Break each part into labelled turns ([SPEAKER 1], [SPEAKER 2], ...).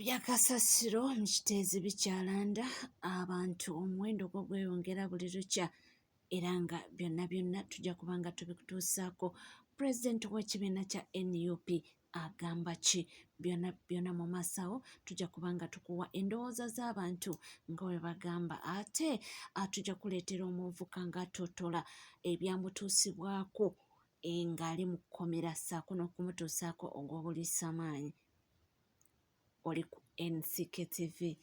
[SPEAKER 1] Ebyakasasiro mu kiteezi bikyalanda, abantu omuwendo gwo gweyongera buli lukya era nga byonna tujja kuba nga tubikutuusaako. Pulezidenti w'ekibiina kya NUP agamba ki? Byonna mu maaso tujja kuba nga tukuwa endowooza z'abantu nga bwe bagamba, ate tujja kuleetera omuvuka ng'atottola ebyamutuusibwako ng'ali mu kkomera ssaako n'okumutuusaako ogw'obuliisamaanyi. Oli ku NCK-TV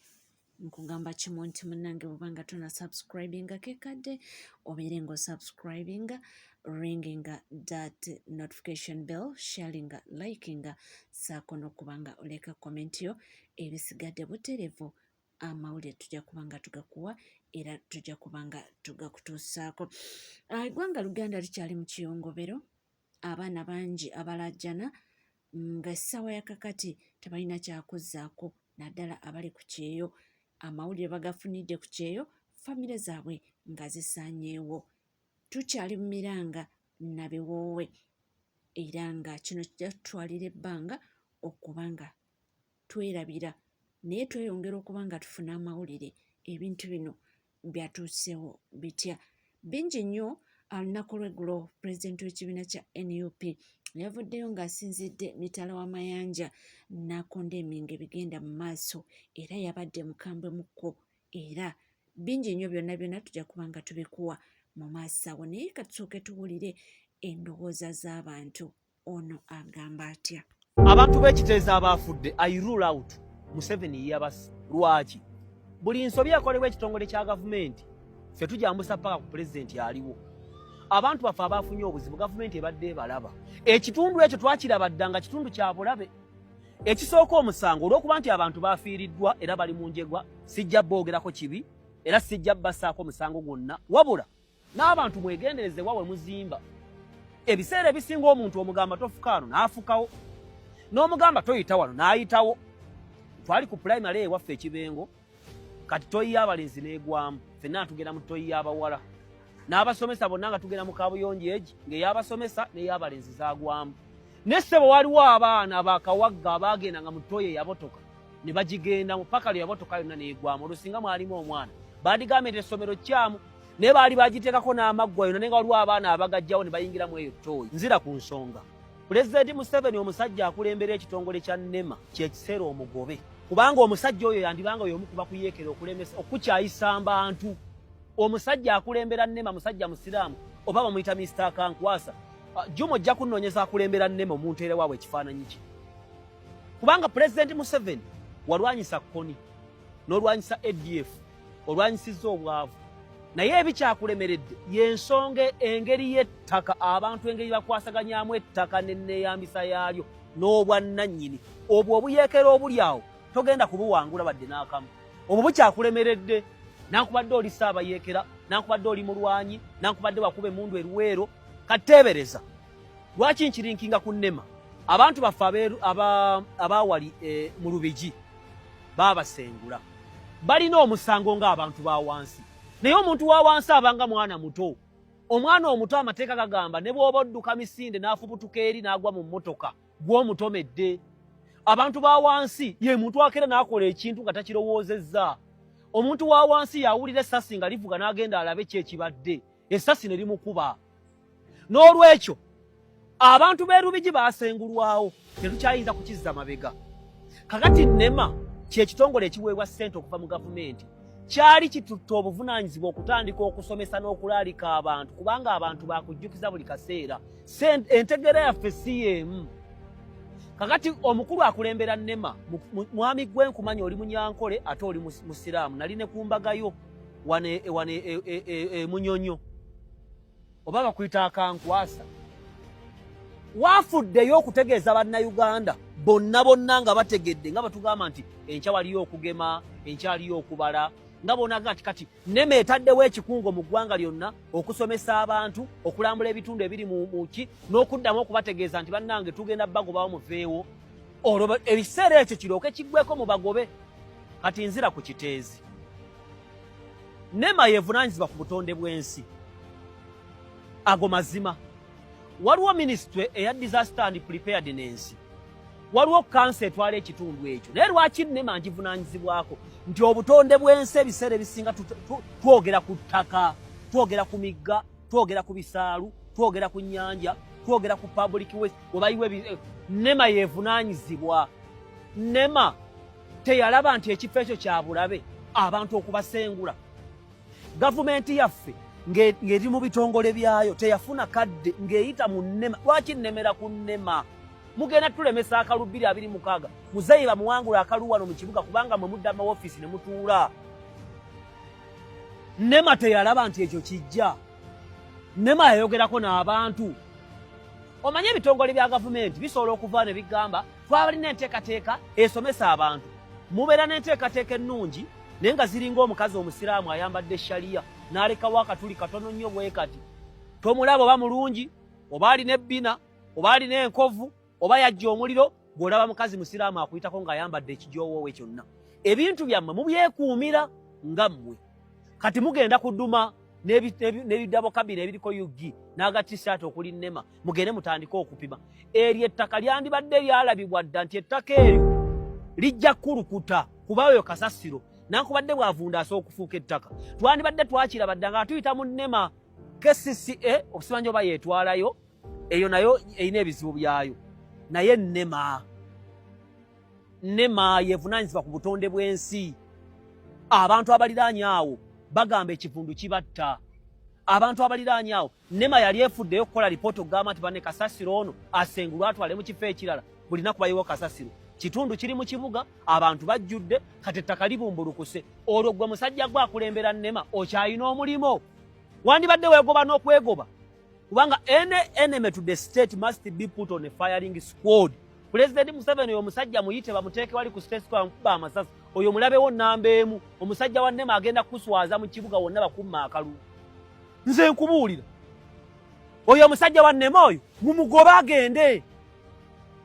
[SPEAKER 1] nkugamba kimu nti munnange bw'obanga tona subscribinga kekadde obeere ng'osubscribinga, ringinga that notification bell, sharinga, likinga ssaako n'okubanga oleka komenti yo. Ebisigadde butereevu amawulire tujja kuba nga tugakuwa era tujja kuba nga tugakutuusaako. Eggwanga Luganda likyali mu kiyongobero, abaana bangi abalajjana nga essaawa ya kakati tebalina kyakuzzaako, naddala abali ku kyeyo. Amawulire bagafunidde ku kyeyo, famire zaabwe nga zisaanyeewo. Tukyali mu miranga na biwoowe era nga kino kijja tutwalira ebbanga okuba nga twerabira, naye tweyongera okuba nga tufuna amawulire ebintu bino byatuuseewo bitya. Bingi nnyo. Olunaku lw'eggulo pulezidenti w'ekibiina kya NUP yavuddeyo ng'asinzidde mitala w'amayanja n'akonda eminga ebigenda mu maaso era yabadde mukambwe mukko era bingi nnyo. Byonna tujja kuba nga tubikuwa mu maaso awo, naye katusooke tuwulire endowooza z'abantu. Ono agamba atya?
[SPEAKER 2] Abantu b'ekiteezi abaafudde I rule out Museveni yabasi. Lwaki? Buli nsobi akolebwa ekitongole kya gavumenti ffe tujambusa paka ku pulezidenti aliwo. Abantu baffe abaafunye obuzibu gavumenti ebadde balaba. Ekitundu ekyo twakiraba ddanga kitundu kya bulabe. Ekisooka omusango olw'okuba nti abantu baafiiriddwa era bali mu njegwa, sijja boogerako kibi era sijja bassaako musango gwonna, wabula n'abantu mwegendereze wawe muzimba. Ebiseera ebisinga omuntu omugamba tofuka wano n'afukawo, n'omugamba toyita wano n'ayitawo. Twali ku pulayimale ewaffe Ekibengo, kati toyi y'abalenzi n'egwamu, ffenna tugenda mu toyi y'abawala. N'abasomesa bonna nga tugenda mu Kabuyonjo egi ng'ey'abasomesa n'ey'abalenzi zaagwamu. N'essebo waliwo abaana bakawagga abaagendanga mu toyi eyabotoka ne bagigenda mu paka lye yabotoka yonna n'egwamu. Olusinga mwalimu omwana badigambye essomero kyamu naye baali bagiteekako n'amaggwa yonna, naye nga waliwo abaana abagajjawo ne bayingiramu eyo toyi. Nzira ku nsonga Pulezidenti Museveni omusajja akulembera ekitongole kya NEMA kyekiseera omugobe, kubanga omusajja oyo yandibanga y'omu ku bakuyeekera okulemesa okukyayisa abantu. Omusajja akulembera NEMA musajja musiraamu oba bamuyita Mr. Kankwasa, Juma ojja kunnoonyeza akulembera NEMA omuntu era waabwe ekifaananyi kye. Kubanga Pulezidenti Museveni walwanyisa KONI n'olwanyisa ADF, olwanyisizza obwavu, naye ebikyakulemeredde y'ensonga engeri y'ettaka, abantu engeri bakwasaganyamu ettaka n'enneeyambisa yaalyo n'obwannannyini. Obwo obuyeekera obuli awo togenda kubuwangula badde n'akamu. Obwo bukyakulemeredde. Nankubadde oli Ssaabayeekera, nankubadde oli mulwanyi, nankubadde wakuba emundu eruweero. Kateebereza lwaki nkirinkinga ku NEMA? Abantu baffe abaawali mu Lubigi baabasengula, balina omusango ng'abantu ba wansi, naye omuntu wa wansi abanga mwana muto. Omwana omuto amateeka gagamba ne bw'oba odduka misinde n'afubutuka eri n'agwa mu mmotoka gw'omutomedde. Abantu ba wansi ye muntu akera n'akola ekintu nga takirowoozezza. Omuntu wa wansi yawulira essasi nga livuga n'agenda alabe kyekibadde, essasi ne limukuba. N'olwekyo abantu b'e Lubigi baasengulwawo, tetukyayinza kukizza mabega. Kakati NEMA kyekitongole ekiweebwa ssente okuva mu gavumenti, kyali kitutte obuvunaanyizibwa okutandika okusomesa n'okulaalika abantu, kubanga abantu baakujjukiza buli kaseera. Entegera yaffe si y'emu. Kakati omukulu akulembera NEMA mwami gwe nkumanya oli Munyankole ate oli musiraamu, nali ne ku mbagayo wane Munyonyo oba bakuyita Akankwasa. Waafuddeyo okutegeeza bannayuganda bonna nga bategedde, nga batugamba nti enkya waliyo okugema, enkya waliyo okubala, nga bonaga nti kati NEMA etaddewo ekikungo mu ggwanga lyonna okusomesa abantu, okulambula ebitundu ebiri mu ki, n'okuddamu okubategeeza nti bannange tugenda bagobawo muveewo. Olwo ebiseera ekyo kirooke kiggweko mu bagobe. Kati nzira ku kiteezi. NEMA yeevunaanyizibwa ku butonde bw'ensi. Ago mazima. Waliwo ministry eya disaster and preparedness. waliwo kansa etwala ekitundu ekyo naye lwaki Nema ngivunaanyizibwako nti obutonde bw'ensi ebiseera ebisinga twogera ku ttaka, twogera ku migga, twogera ku bisaalu, twogera ku nnyanja, twogera ku public waste obayiwe. Nema yeevunaanyizibwa. Nema teyalaba nti ekifo ekyo kya bulabe abantu okubasengula. Gavumenti yaffe ng'eri mu bitongole byayo teyafuna kadde ng'eyita mu Nema. Lwaki nnemera ku Nema? Mugenda tulemesa akalu 226 muzeeyi bamuwangula akalu wano mu kibuga kubanga mwe mudda mu office ne mutuula. Nema teyalaba nti ekyo kijja. Nema yayogerako n'abantu. Omanye ebitongole bya gavumenti bisobola okuva ne bigamba twabalina enteekateeka esomesa abantu. Mubeera n'enteekateeka ennungi naye nga ziringa omukazi omusiraamu ayambadde shaliya n'alekawo akatuli katono nnyo bwe kati. Tomulaba oba mulungi, oba alina ebbina, oba alina enkovu, oba yajja omuliro, bw'olaba mukazi musiraamu akuyitako ng'ayambadde ekijoowowe kyonna. Ebintu byammwe mubyekuumira nga mmwe. Kati mugenda kudduma n'ebidabo kabiri ebiriko yugi n'agatissaati okuli Nema, mugende mutandike okupima. Eryo ettaka lyandibadde lyalabibwa dda nti ettaka eryo lijja kulukuta kuba oyo kasasiro nankubadde bw'avundaasa okufuuka ettaka. Twandibadde twakiraba dda nga tuyita mu Nema. KCCA okusibanja oba yeetwalayo, eyo nayo erina ebizibu byayo. Naye Nema yeevunaanyizibwa ku butonde bw'ensi. Abantu abaliraanye awo bagamba ekivundu kibatta. Abantu abaliraanye awo Nema yali efuddeyo okukola lipoota okugamba nti banne kasasiro ono asengulwa atwale mu kifo ekirala. Bulina kubayiwo kasasiro. Kitundu kiri mu kibuga, abantu bajjudde, kati ettaka libumbulukuse. Olwo gwe musajja gwe akulembera Nema okyalina omulimo. Wandibadde weegoba n'okwegoba. Kubanga any enemy to the state must be put on a firing squad. President Museveni oyo musajja muyite bamuteeke wali ku state square amukuba amasasi. Oyo mulabewo nnamba emu. Omusajja wa Nema agenda kuswaza mu kibuga wonna bakumma akalulu. Nze nkubuulira. Oyo omusajja wa Nema oyo mumugobe agende.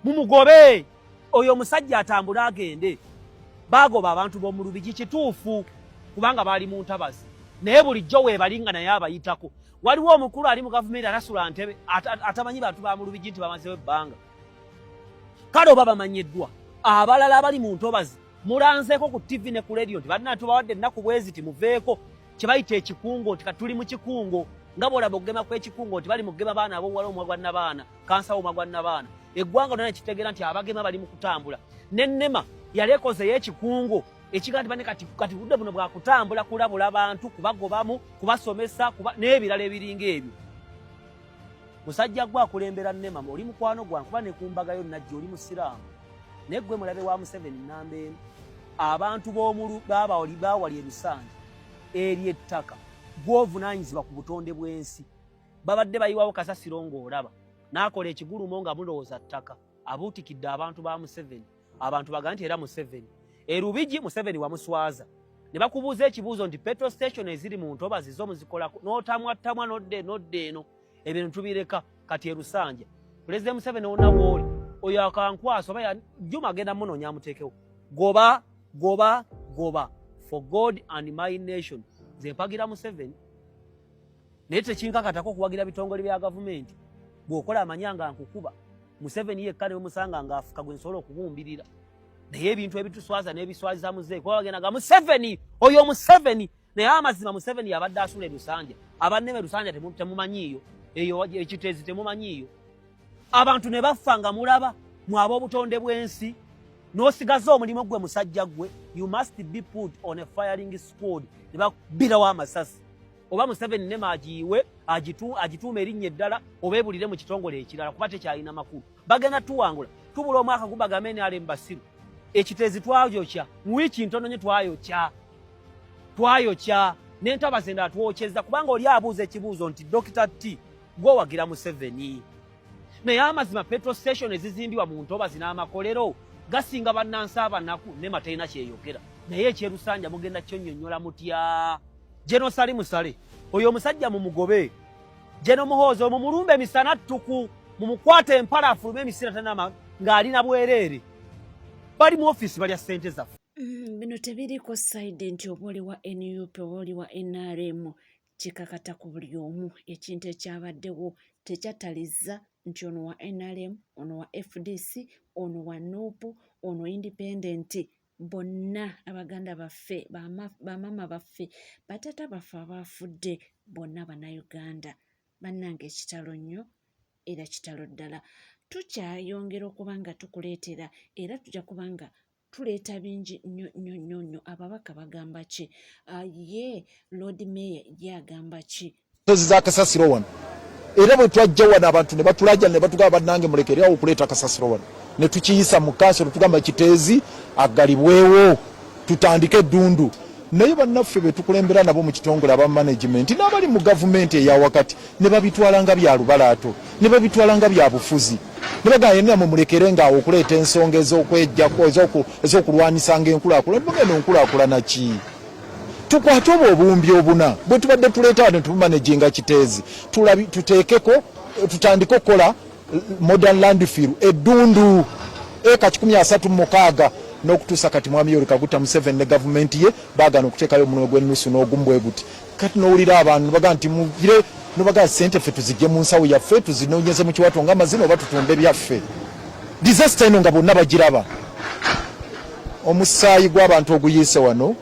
[SPEAKER 2] Mumugobe. Oyo omusajja atambula agende. Bagoba abantu b'omu Lubigi kituufu kubanga baali mu ntabazi. Naye bulijjo weebalinga naye abayitako. Waliwo omukulu ali mu gavumenti atasula ntebe atamanyi bantu ba mu Lubigi nti bamazewo ebbanga. Kale oba bamanyiddwa. Abalala abali mu ntobazi mulanzeeko ku TV ne ku radio nti balina tubawadde ennaku bweziti muveeko kye bayita ekikungo nti katuli mu kikungo nga bw'olaba okugema kw'ekikungo nti bali mu kugema baana ab'omuwala omwagwa Nabaana kansa omwagwa Nabaana. Eggwanga lyonna kitegeera nti abagema bali mu kutambula. Ne Nema yali ekozeyo ekikungo ekiga nti bane kati budde buno bwa kutambula kulabula abantu kubagobamu kubasomesa n'ebirala ebiringa ebyo. Musajja gwe akulembera Nema oli mukwano gwange kuba ne kumbagayo najja oli musiraamu. Naye gwe mulabe wa Museveni nnamba emu. Abantu baawali ebisanja eri ettaka gw'ovunaanyizibwa ku butonde bw'ensi. Babadde bayiwawo kasasiro ng'olaba n'akola ekigulumo nga mulowooza ttaka. Abuutikidde abantu ba Museveni. Abantu baga nti era Museveni. Lubigi Museveni wamuswaza. Ne bakubuuza ekibuuzo nti petrol station eziri mu ntobazi zo muzikolako n'otamwattamwa nodde eno. Ebintu tubireka kati Lusanja. President Museveni ona woli oyo akankwasa oba Juma agenda munoonya amuteekewo. Goba for God and my nation. Nze mpagira Museveni. Naye tekinkakatako okuwagira bitongole bya gavumenti. Bw'okola amanyanga nkukuba. Museveni yekka ne musanga ng'afuka gwe nsobola okubumbirira. Naye ebintu ebituswaza n'ebiswaziza muzeeyi kuba bagendaga Museveni oyo Museveni. Naye amazima Museveni yabadde asula Lusanja. Abanneme Lusanja temumanyiiyo. Eyo ekiteezi temumanyiiyo. Abantu ne bafa nga mulaba mwaba obutonde bw'ensi n'osigaza omulimu gwe musajja gwe. You must be put on a firing squad. Ne babbirawo amasasi. Oba Museveni Nema agiyiwe agituuma erinnya eddala oba ebulire mu kitongole ekirala kuba tekyalina makulu. Bagenda tuwangula tubula omwaka gubagambe NRM Basiru. Ekiteezi twayookya mu wiiki ntono nnyo twayokya n'entabazi endala twokyeza kubanga oli abuuza ekibuuzo nti Dr. T gwowagira Museveni. Naye amazima petrol station ezizimbibwa mu ntobazi n'amakolero gasinga bannansi abanaku Nema talina kyeyogera. Naye ekyerusanja mugenda kyonnyonnyola mutya? Jeno Sali Musale oyo omusajja mumugobe. Jeno Muhoozi omumulumbe emisana ttuku mumukwate empala afulume emisira tanama ng'alina bwereere. Bali mu office balya ssente zaffe.
[SPEAKER 1] Bino tebiriko side nti oba oli wa NUP oba oli wa NRM kikakata ku buli omu. Ekintu ekyabaddewo tekyataliza nti ono wa NRM, ono wa FDC, ono wa NUP, ono independent, bonna abaganda baffe, bamama baffe, batata baffe abafudde, bonna bannayuganda. Bannange ekitalo nnyo era kitalo ddala. Tukyayongera okuba nga tukuleetera era tujja kuba nga tuleeta bingi nnyo. Ababaka bagamba ki? Ye Lord Mayor ye agamba ki?
[SPEAKER 3] Nsozi za kasasiro wano era bwe twajja wano abantu ne batulaja ne batugamba bannange mulekererawo okuleeta kasasiro wano ne tukiyisa mu kansolo tugamba Kiteezi agalibwewo tutandike eddundu. Naye bannaffe be tukulembera nabo mu kitongole aba management n'abali mu gavumenti eya wakati ne babitwala nga bya lubalaato, ne babitwala nga bya bufuzi, ne bagamba yenna mulekere ngaawo okuleeta ensonga ez'okwejjako ez'okulwanisa ng'enkulaakulana. Mugenda enkulaakulana ki? Tukwate obumbi obuna bwe tubadde tuleeta wano tubumanaginga Kiteezi tuteekeko tutandike okukola modern landfill eddundu eka 136 n'okutuusa kati mwami Yoweri Kaguta Museveni ne gavumenti ye baagana okuteekayo omunwe gw'ennusu n'ogumu bwe guti. Kati n'owulira abantu baga nti mugire nobaga ssente ffe tuzigye mu nsawo yaffe tuzinoonyeze mu kiwato ng'amazina oba tutumbe byaffe. Disaster eno nga bonna bagiraba. Omusaayi gw'abantu oguyiise wano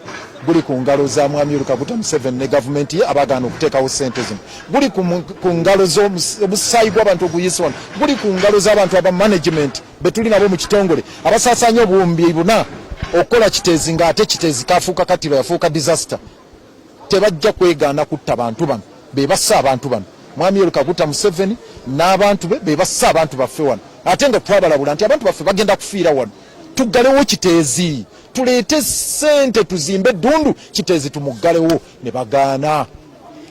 [SPEAKER 3] guli ku ngalo za mwami Yoweri Kaguta Museveni ne gavumenti ye abaagana okuteekawo ssente zino. Guli ku ngalo z'omusaayi gw'abantu oguyiise wano guli ku ngalo z'abantu aba management betuli nabo mu kitongole abasaasaanya obuwumbi buna okukola Kiteezi ng'ate Kiteezi kafuuka katiro yafuuka disaster. Tebajja kwegaana kutta bantu bano bebassa abantu bano. Mwami Yoweri Kaguta Museveni n'abantu be bebassa abantu baffe wano ate nga twabalabula nti abantu baffe bagenda kufiira wano. Tuggalewo Kiteezi tuleete ssente tuzimbe eddundu Kiteezi tumuggalewo ne bagaana.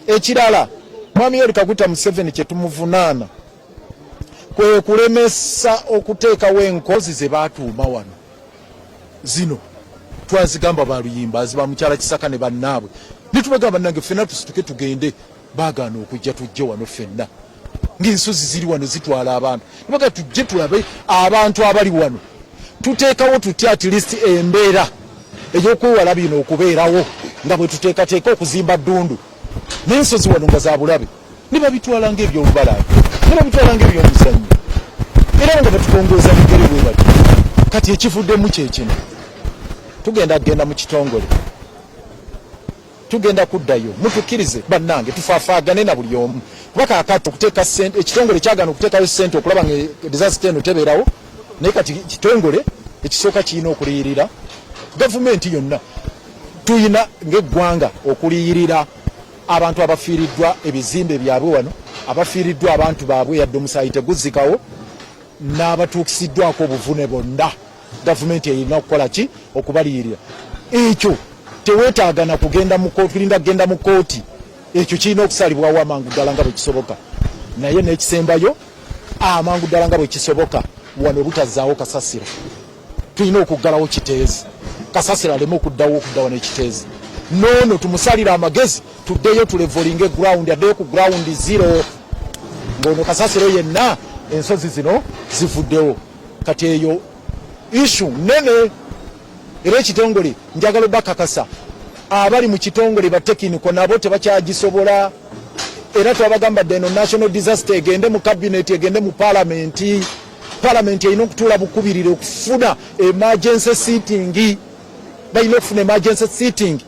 [SPEAKER 3] Ekirala mwami Yoweri Kaguta Museveni kye tumuvunaana kwe kulemesa okuteekawo enkozi ze baatuuma wano. Zino twazigamba baluyimba ziba mukyala Kisaka ne bannaabwe nitubagamba nange ffenna tusituke tugende baagaana okujja tujje wano ffenna ng'ensozi ziri wano zitwala abantu nibaga tujje tulabe abantu abali wano tuteekawo tutya at least embeera ey'okwewala bino okubeerawo nga bwe tuteekateeka okuzimba ddundu n'ensozi wano nga za bulabe ne babitwala ng'ebyolubalaabe ne babitwala ng'ebyomuzannyo era nga batukongooza bigere bwe bati. Kati ekivuddemu kyekino tugenda mu kitongole tugenda kuddayo mutukkirize bannange tufaafaagane na buli omu kuba kaakati okuteeka ssente ekitongole kyagana okuteekayo ssente okulaba nga disaster eno tebeerawo. Naye kati kitongole ekisooka kirina okuliyirira gavumenti yonna tuyina ng'eggwanga okuliyirira abantu abafiiriddwa ebizimbe byabwe wano abafiiriddwa abantu baabwe yadde omusaayi teguzikawo n'abatuukisiddwako obuvune bonna gavumenti erina okukola ki okubaliyirira. Ekyo teweetaagana kugenda mu kooti tulinda kugenda mu kooti ekyo kirina okusalibwawo amangu ddala nga bwe kisoboka. Naye n'ekisembayo amangu ddala nga bwe kisoboka wano butazzaawo kasasiro tulina okuggalawo Kiteezi kasasiro aleme okudda wano ekiteezi. Noono tumusalira amagezi tuddeyo tulevolinge ground addeyo ku ground zero ng'ono kasasiro yenna ensozi zino zivuddewo. Kati eyo issue nene era ekitongole njagala bakakasa abali mu kitongole batekiniko nabo tebakyagisobola era twabagambadde eno national disaster egende mu cabinet egende mu parliament erina okutuula bukubirire okufuna emergency sitting balina okufuna emergency sitting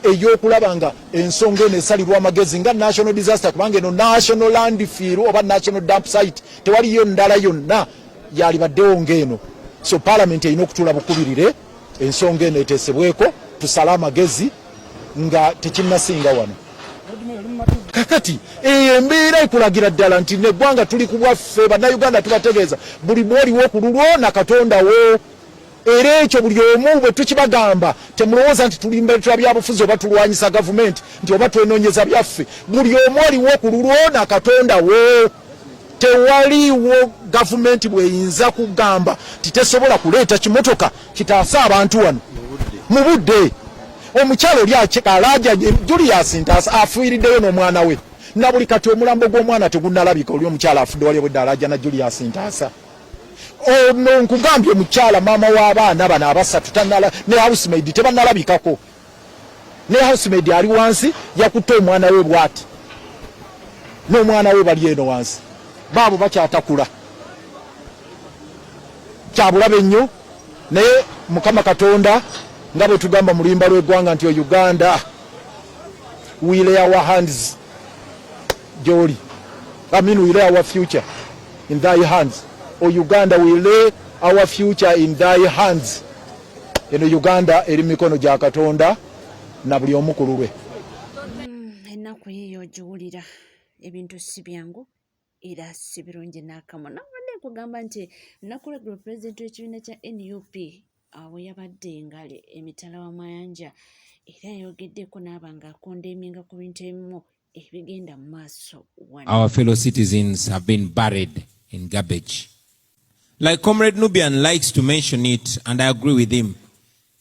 [SPEAKER 3] ey'okulaba nga ensonga eno esalirwa amagezi nga national disaster kubanga eno national landfill oba national dump site tewaliyo ndala yonna yalibaddewo ng'eno. So parliament erina okutuula bukubirire ensonga eno eteesebweko tusale amagezi nga tekinnasinga wano. Kakati embeera ekulagira ddala nti neggwanga tuli ku bwaffe bannayuganda tubategeeza buli mwoliwo ku lulwo na Katonda wo. Era ekyo buli omu bwe tukibagamba temulowooza nti tulimbeetera byabufuzi oba tulwanyisa gavumenti nti oba twenoonyeza byaffe. Buli omu oliwo ku lulwo na Katonda wo. Tewaliwo gavumenti bweyinza kugamba nti tesobola kuleeta kimotoka kitaasa abantu wano mu budde. Omukyalo oli alaaja Julius Ntaasa afiiriddeyo n'omwana we na buli kati omulambo gw'omwana tegunnalabika oli omukyala afudde wali obwedde alaaja na Julius Ntaasa. Ono nkugambye omukyala maama w'abaana bano abasatu ne housemaid tebannalabikako. Ne housemaid ali wansi yakutte omwana we bw'ati n'omwana we bali eno wansi. baabo bakyatakula kyabulabe nnyo naye Mukama Katonda nga bwe tugamba mu luyimba lw'eggwanga nti Uganda we lay our hands Joli we lay our future in thy hands. O Uganda we lay our future in thy hands. Eno Uganda eri mikono gya Katonda na buli omu ku lulwe.
[SPEAKER 1] Ennaku eyo giwulira ebintu si byangu era si birungi n'akamu. Nabadde kugamba nti nakulegula pulezidenti w'ekibiina kya NUP awo yabadde ngale emitala wa Mayanja era yayogeddeko n'aba ng'akondeeminga ku bintu ebimu ebigenda mu maaso.
[SPEAKER 4] Our fellow citizens have been buried in garbage. Like Comrade Nubian likes to mention it, and I agree with him,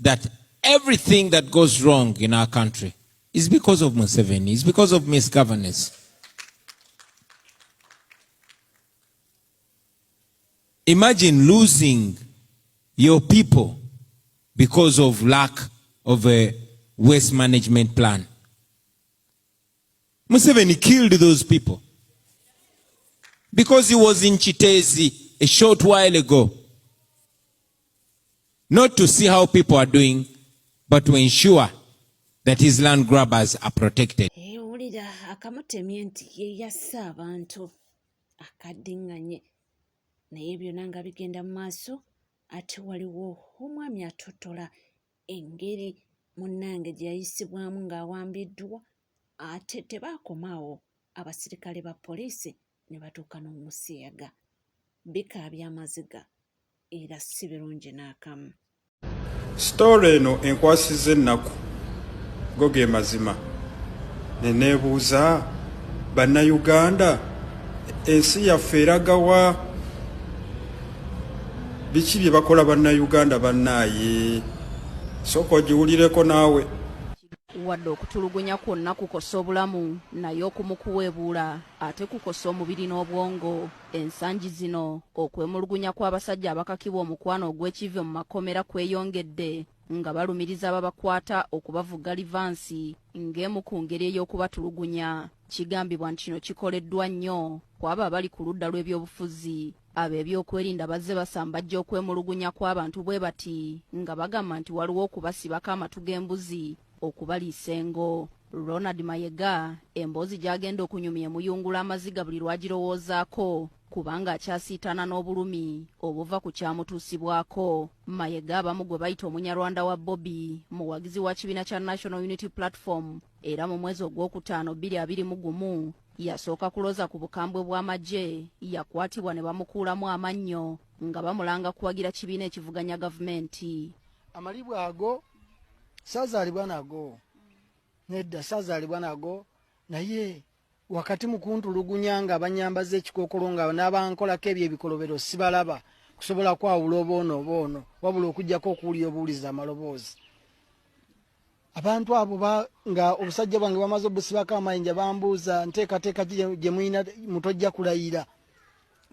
[SPEAKER 4] that everything that goes wrong in our country is because of Museveni, is because of misgovernance. Imagine losing your people because of lack of a waste management plan. Museveni killed those people because he was in Chitezi a short while ago. Not to see how people are doing, but to ensure that his land grabbers are protected.
[SPEAKER 1] Owulira akamutemye nti ye yassa abantu akaddiŋŋanye naye byonna nga bigenda mu maaso ate waliwo omwami atotola engeri munnange gye yayisibwamu ng'awambiddwa ate tebaakomaawo abasirikale ba poliisi ne batuuka n'omusiyaga. Bikaabya amaziga era si birungi n'akamu.
[SPEAKER 5] Story eno enkwasiza ennaku go ge mazima ne neebuuza bannayuganda ensi yaffe eragawa biki bye bakola bannayuganda bannaaye sooka ogiwulireko naawe.
[SPEAKER 6] Wadde okutulugunya kwonna kukosa obulamu naye okumukuweebuula ate kukosa omubiri n'obwongo. Ensangi zino okwemulugunya kw'abasajja abakakibwa omukwano ogw'ekivve mu makomera kweyongedde nga balumiriza ababakwata okubavuga livansi ng'emu ku ngeri ey'okubatulugunya. Kigambibwa nti kino kikoleddwa nnyo ku abo abali ku ludda lw'ebyobufuzi. Ab'ebyokwerinda bazze basambajja okwemulugunya kw'abantu bwe bati nga bagamba nti waliwo okubasibako amatu g'embuzi okubaliisa engo. Ronald Mayega emboozi gy'agenda okunyumya emuyungula amaziga buli lwagirowoozaako kubanga akyasiitaana n'obulumi obuva ku kyamutuusibwako. Mayega abamu gwe bayita omunyarwanda wa Bobby muwagizi wa kibiina kya National Unity Platform era mu mwezi ogwokutaano 2021 yasooka kuloza ku bukambwe bw'amagye yakwatibwa ne bamukuulamu amannyo nga bamulanga kuwagira kibiina ekivuganya gavumenti.
[SPEAKER 7] Amalibwa ago saazaalibwa nago nedda saazaalibwa nago naye wakati mu kuntulugunya nga abanyambaza ekikookolo nga n'abankolako ebyo ebikolobero sibalaba kusobola kwawula oboono wabula okugjako okuwulira obuwuliza amaloboozi. Abantu abo nga obusajja bwange bamaze obusibako amayinja bambuuza nteekateeka gye mulina mutojja kulayira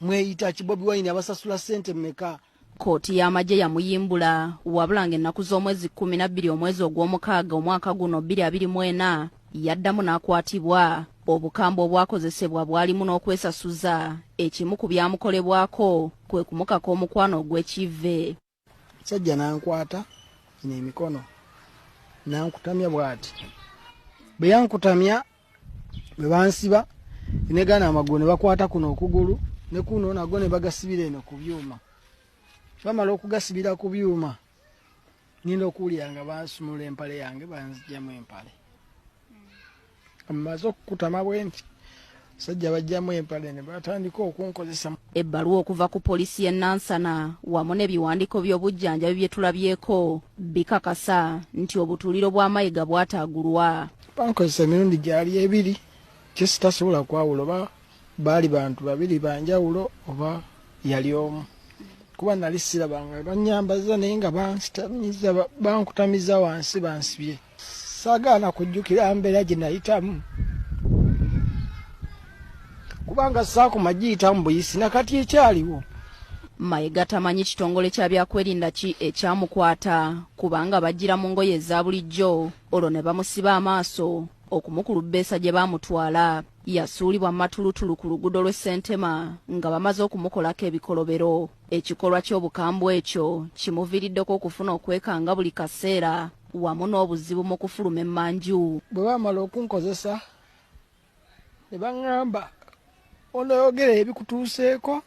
[SPEAKER 7] mweyita ki Bobi Wine abasasula ssente mmeka.
[SPEAKER 6] Kooti y'amagye yamuyimbula wabula ng'ennaku z'omwezi 12 omwezi ogw'omukaaga omwaka guno 2024 yaddamu n'akwatibwa. Obukambwe obwakozesebwa bwalimu n'okwesasuza. Ekimu ku byamukolebwako kwe kumukaka omukwano ogw'ekivve.
[SPEAKER 7] Sajja n'ankwata kino emikono n'ankutamya bw'ati. Bwe yankutamya bwe bansiba negana amagulu ne bakwata kuno okugulu ne kuno nago ne bagasibira eno ku byuma. Bamala okugasibira ku byuma ninda okuwulira nga bansumula empale yange banzigyamu empale. Amaze okukutama bwenti sajja bajjamu empale ne batandika okunkozesa.
[SPEAKER 6] Ebbaluwa okuva ku poliisi y'e Nansana wamu n'ebiwandiiko by'obujjanjabi bye tulabyeko bikakasa nti obutuuliro bwa Mayiga bwataagulwa. Bankozesa
[SPEAKER 7] emirundi gyali ebiri kyesitasobola kwawula oba baali bantu babiri banjawulo oba yali omu. Kuba nali sirabanga banyambaza naye nga bankutamiza wansi bansibye. Saagaana kujjukira mbeera gye nayitamu kubanga saakumagiyitamu buyisi nakati ekyaliwo. Mayiga tamanyi kitongole kya byakwerinda ki ekyamukwata kubanga bajjira mu ngoye eza bulijjo olwo ne bamusiba amaaso okumukulubbeesa gye baamutwala.
[SPEAKER 6] yasuulibwa matulutulu ku luguudo lw'e Ssentema nga bamaze okumukolako ebikolobero. Ekikolwa ky'obukambwe ekyo kimuviiriddeko okufuna okwekanga buli kaseera wamu n'obuzibu mu kufuluma emmanju.
[SPEAKER 7] Bwe baamala okunkozesa ne baŋŋamba onoyogera ebikutuuseeko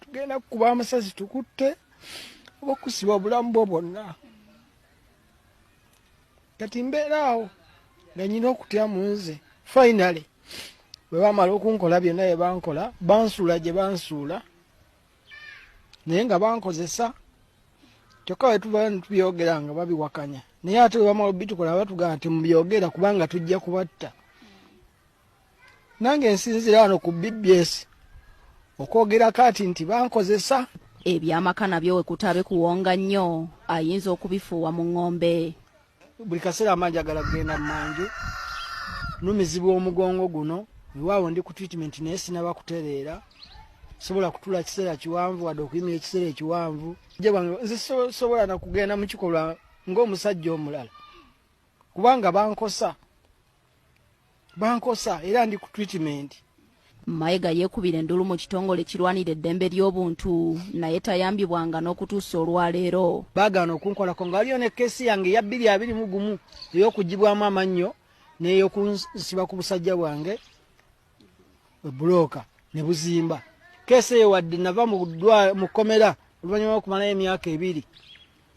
[SPEAKER 7] tugenda kukuba amasasi tukutte oba okusiba obulamu bwo bwonna. Kati mbeera awo nga nyina okutya mu nze. Finally bwe baamala okunkola byonna bye bankola bansuula gye bansuula naye nga bankozesa kyokka bwe tuba tubyogera nga babiwakanya naye ate bwe bamala obitukola batugamba nti mubyogera kubanga tujja kubatta. Nange nsinzira wano ku BBS okwogera kati nti bankozesa.
[SPEAKER 6] Ebyamaka nabyo we kutabe kuwonga nnyo ayinza okubifuuwa mu ng'ombe.
[SPEAKER 7] Buli kaseera amangi agala kugenda mu manju numizibwa omugongo guno iwaawo ndi ku treatment naye sinaba kutereera sobola kutula kiseera kiwanvu wadde okuyimira ekiseera ekiwanvu. Nze sobola na kugenda mu kikolwa ng'omusajja omulala kubanga bankosa era ndi ku treatment.
[SPEAKER 6] Mayiga yeekubira endulu mu kitongole ekirwanira eddembe ly'obuntu naye tayambibwanga n'okutuusa olwaleero. Baagaana okunkolako nga waliyo ne keesi yange eya 221 ey'okugibwamu amannyo n'ey'okunsiba ku busajja bwange bulooka ne buzimba. Keesi eyo wadde nava mu kkomera oluvannyuma lw'okumalayo emyaka 2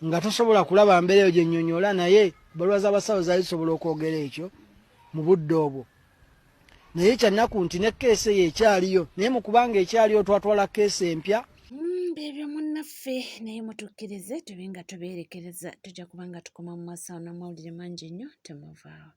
[SPEAKER 6] nga tosobola kulaba mbeera eyo gye nnyonnyola naye baluwa z'abasawo zaali zisobola okwogera ekyo mu budde obwo. Naye kyannaku nti ne keesi eyo ekyaliyo naye mu kubanga ekyaliyo twatwala keesi empya.
[SPEAKER 1] Ebyo munnaffe naye mutukkirize tube nga tubeerekereza tujja kubanga tukoma mu maaso n'amawulire mangi nnyo temuvaawo.